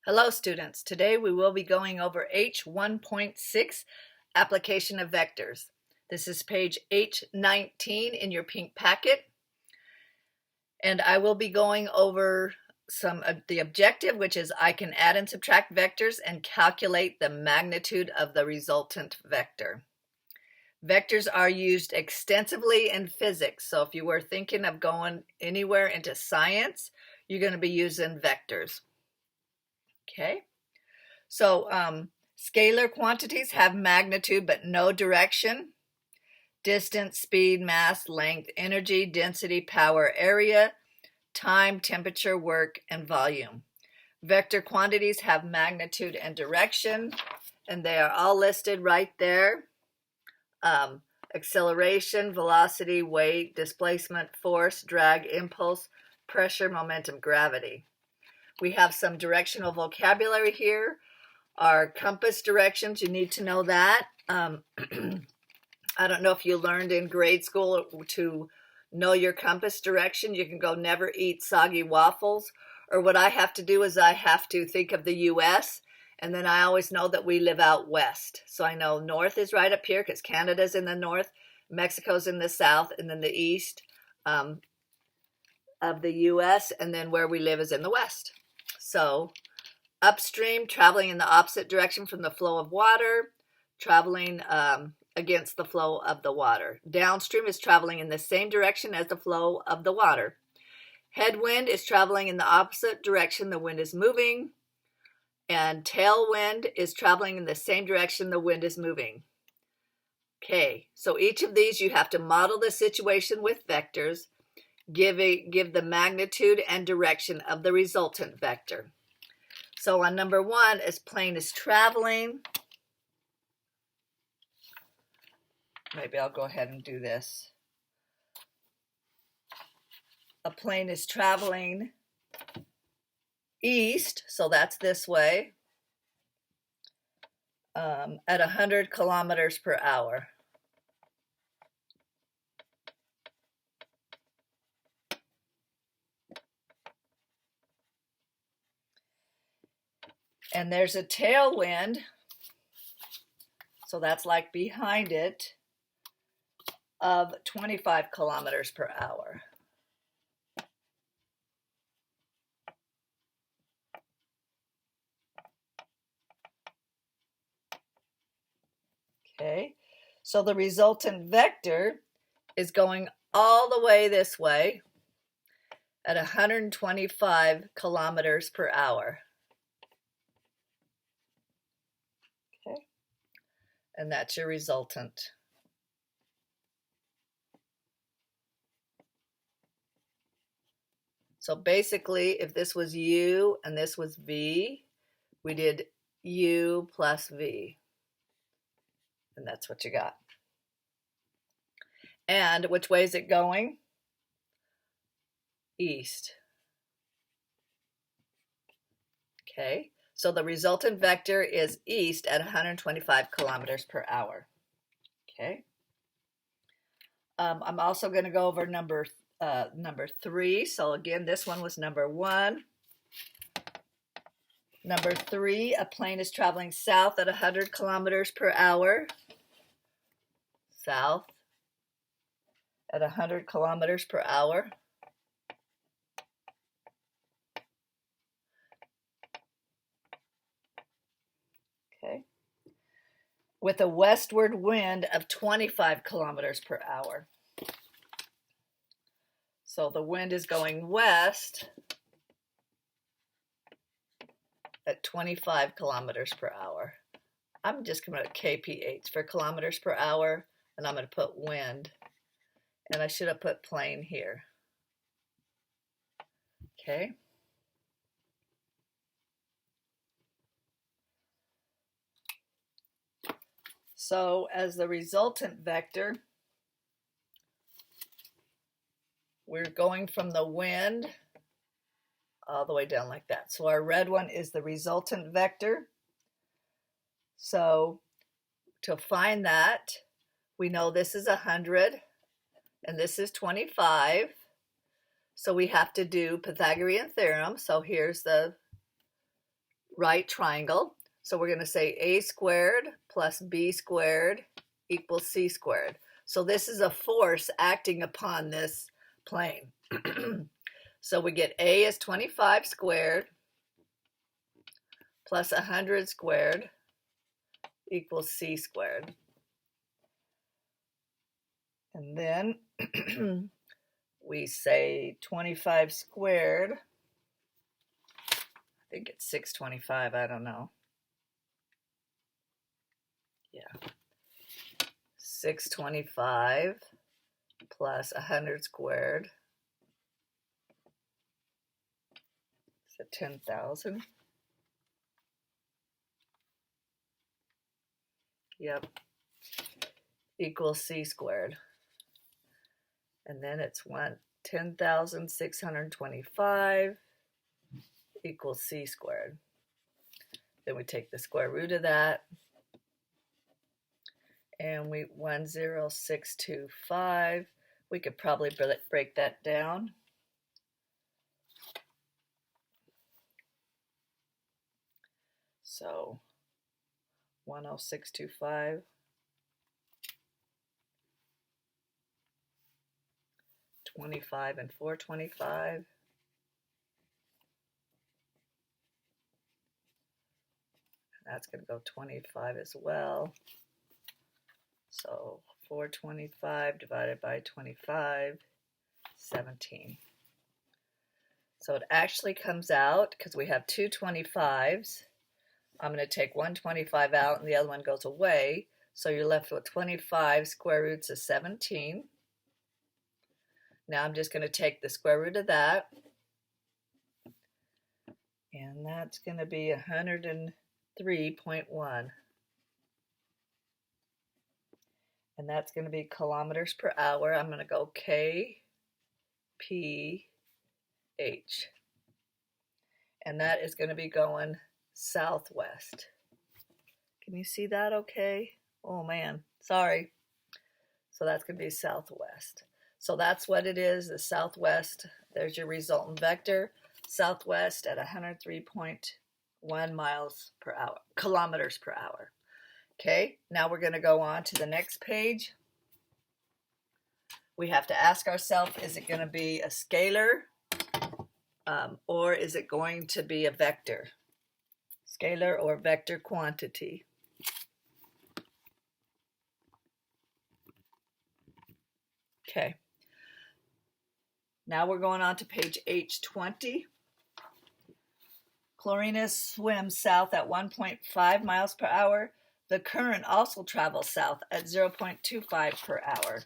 Hello students, today we will be going over H1.6 application of vectors. This is page H19 in your pink packet, and I will be going over some of the objective, which is I can add and subtract vectors and calculate the magnitude of the resultant vector. Vectors are used extensively in physics, so if you were thinking of going anywhere into science, you're going to be using vectors. Okay, so scalar quantities have magnitude but no direction. Distance, speed, mass, length, energy, density, power, area, time, temperature, work, and volume. Vector quantities have magnitude and direction, and they are all listed right there. Acceleration, velocity, weight, displacement, force, drag, impulse, pressure, momentum, gravity. We have some directional vocabulary here. Our compass directions, you need to know that. I don't know if you learned in grade school to know your compass direction. You can go never eat soggy waffles. Or what I have to do is I have to think of the U.S., and then I always know that we live out west. So I know north is right up here because Canada's in the north, Mexico's in the south, and then the east of the U.S., and then where we live is in the west. So upstream, traveling in the opposite direction from the flow of water, traveling against the flow of the water. Downstream is traveling in the same direction as the flow of the water. Headwind is traveling in the opposite direction the wind is moving, and tailwind is traveling in the same direction the wind is moving. Okay, so each of these you have to model the situation with vectors, give the magnitude and direction of the resultant vector. So on number 1, as plane is traveling, maybe I'll go ahead and do this. A plane is traveling east, so that's this way, at 100 kilometers per hour. And there's a tailwind, so that's like behind it, of 25 kilometers per hour. Okay, so the resultant vector is going all the way this way at 125 kilometers per hour. Okay, and that's your resultant. So basically, if this was U and this was V, we did U plus V. And that's what you got. And which way is it going? East. Okay, so the resultant vector is east at 125 kilometers per hour. Okay. I'm also going to go over number 3. So again, this one was number 1. Number 3, a plane is traveling south at 100 kilometers per hour. South at 100 kilometers per hour. Okay. With a westward wind of 25 kilometers per hour. So the wind is going west at 25 kilometers per hour. I'm just going to kph for kilometers per hour, and I'm going to put wind. And I should have put plane here. Okay. So as the resultant vector, we're going from the wind all the way down like that. So our red one is the resultant vector. So to find that, we know this is 100 and this is 25. So we have to do Pythagorean theorem. So here's the right triangle. So we're going to say a squared plus b squared equals c squared. So this is a force acting upon this plane. So we get a is 25 squared plus 100 squared equals c squared. And then we say 25 squared. I think it's 625, I don't know. Yeah. 625 plus 100 squared. Is it 10,000? Yep. Equals c squared. And then it's 10,625 equals c squared. Then we take the square root of that, and 10625. We could probably break that down. So 10625 25 and 425. That's going to go 25 as well. So 425 divided by 25, 17. So it actually comes out, because we have two 25s, I'm going to take one 25 out and the other one goes away. So you're left with 25 square roots of 17. Now I'm just going to take the square root of that. And that's going to be 103.1. And that's going to be kilometers per hour. I'm going to go K, P, H. And that is going to be going southwest. Can you see that okay? Oh man, sorry. So that's going to be southwest. So that's what it is, the southwest. There's your resultant vector, southwest at 103.1 miles per hour, kilometers per hour. Okay, now we're going to go on to the next page. We have to ask ourselves, is it going to be a scalar or is it going to be a vector? Scalar or vector quantity. Okay. Now we're going on to page H20. Chlorina swims south at 1.5 miles per hour. The current also travels south at 0.25 per hour,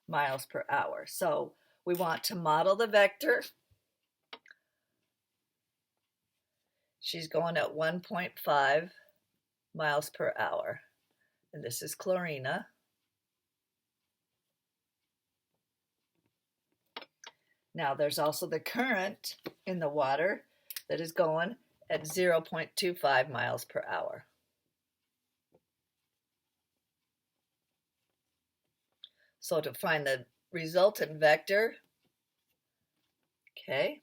miles per hour. So we want to model the vector. She's going at 1.5 miles per hour. And this is Chlorina. Now there's also the current in the water that is going at 0.25 miles per hour. So to find the resultant vector, okay,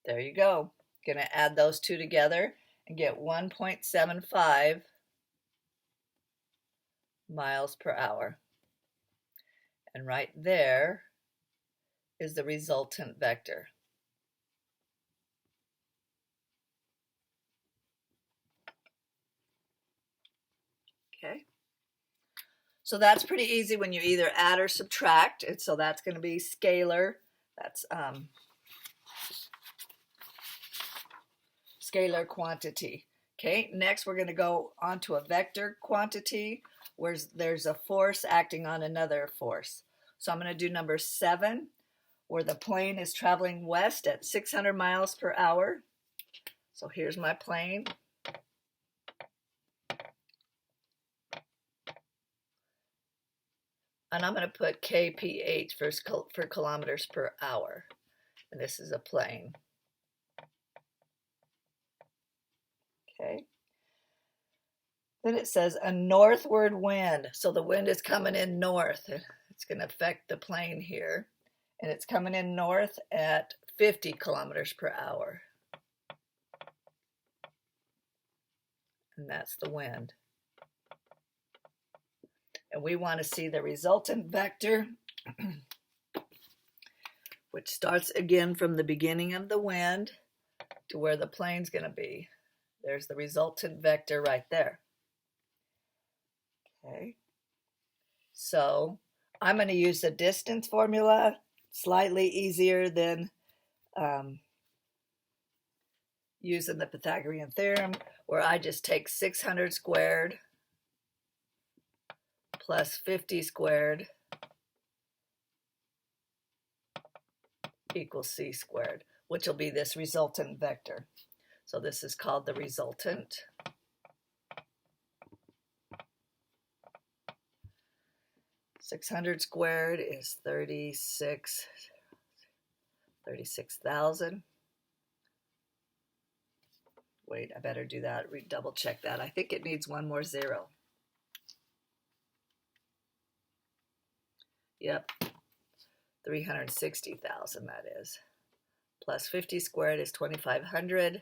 there you go. Going to add those two together and get 1.75 miles per hour. And right there is the resultant vector. Okay. So that's pretty easy when you either add or subtract. And so that's going to be scalar. That's scalar quantity. Okay, next we're going to go on to a vector quantity where there's a force acting on another force. So I'm going to do number 7, where the plane is traveling west at 600 miles per hour. So here's my plane. And I'm going to put kph for kilometers per hour. And this is a plane. Okay. Then it says a northward wind. So the wind is coming in north. It's going to affect the plane here. And it's coming in north at 50 kilometers per hour. and that's the wind. And we want to see the resultant vector, which starts again from the beginning of the wind to where the plane's going to be. There's the resultant vector right there. Okay. So I'm going to use the distance formula, slightly easier than using the Pythagorean theorem, where I just take 600 squared plus 50 squared equals c squared, which will be this resultant vector. So this is called the resultant. $600 squared is 36,000. Wait, I better do that, double check that. I think it needs one more zero. Yep, 360,000 that is. Plus 50 squared is 2,500.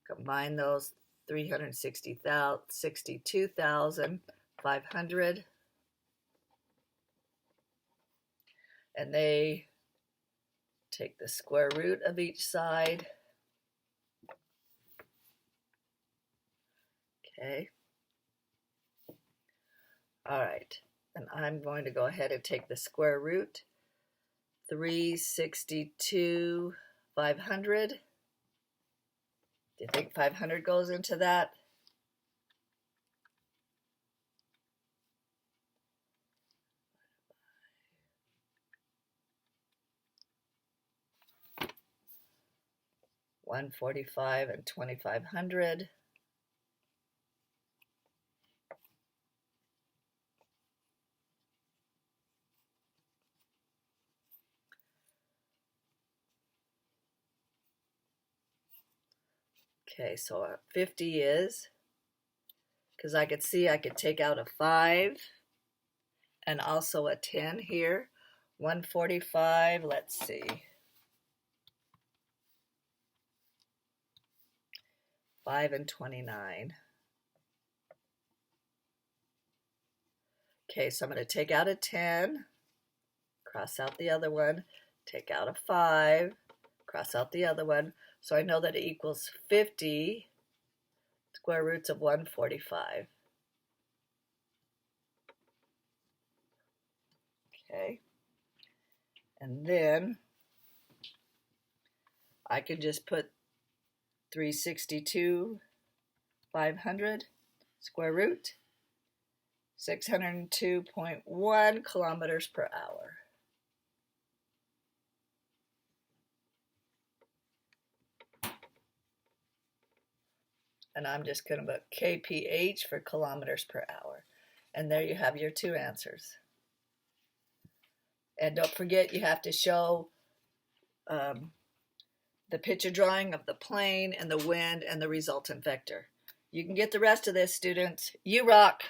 Combine those, 362,500. And they take the square root of each side. Okay. All right, and I'm going to go ahead and take the square root. 362,500. Do you think 500 goes into that? $145 and 2,500. Okay, so 50 is, because I could see I could take out a 5 and also a 10 here. 145, let's see. 5 and 29. Okay, so I'm going to take out a 10, cross out the other one, take out a 5, cross out the other one. So I know that it equals 50 square roots of 145. Okay. And then I can just put 362,500 square root, 602.1 kilometers per hour. And I'm just going to put kph for kilometers per hour. And there you have your two answers. And don't forget, you have to show the picture drawing of the plane and the wind and the resultant vector. You can get the rest of this, students. You rock!